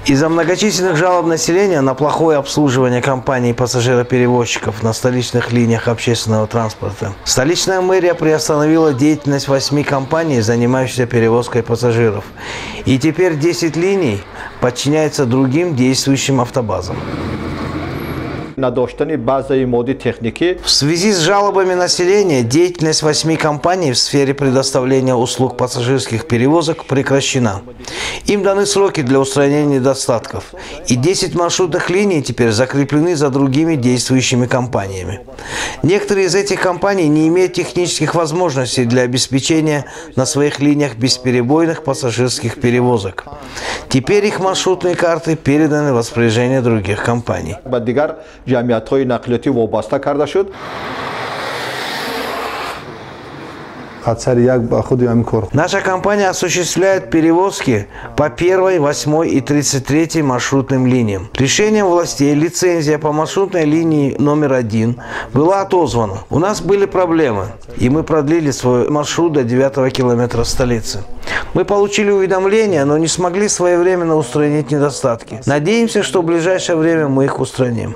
Из-за многочисленных жалоб населения на плохое обслуживание компаний пассажироперевозчиков на столичных линиях общественного транспорта, столичная мэрия приостановила деятельность 8 компаний, занимающихся перевозкой пассажиров. И теперь 10 линий подчиняются другим действующим автобазам. В связи с жалобами населения деятельность 8 компаний в сфере предоставления услуг пассажирских перевозок прекращена. Им даны сроки для устранения недостатков, и 10 маршрутных линий теперь закреплены за другими действующими компаниями. Некоторые из этих компаний не имеют технических возможностей для обеспечения на своих линиях бесперебойных пассажирских перевозок. Теперь их маршрутные карты переданы в распоряжение других компаний. Наша компания осуществляет перевозки по 1, 8 и 33 маршрутным линиям. Решением властей лицензия по маршрутной линии номер 1 была отозвана. У нас были проблемы, и мы продлили свой маршрут до 9 километра столицы. Мы получили уведомления, но не смогли своевременно устранить недостатки. Надеемся, что в ближайшее время мы их устраним.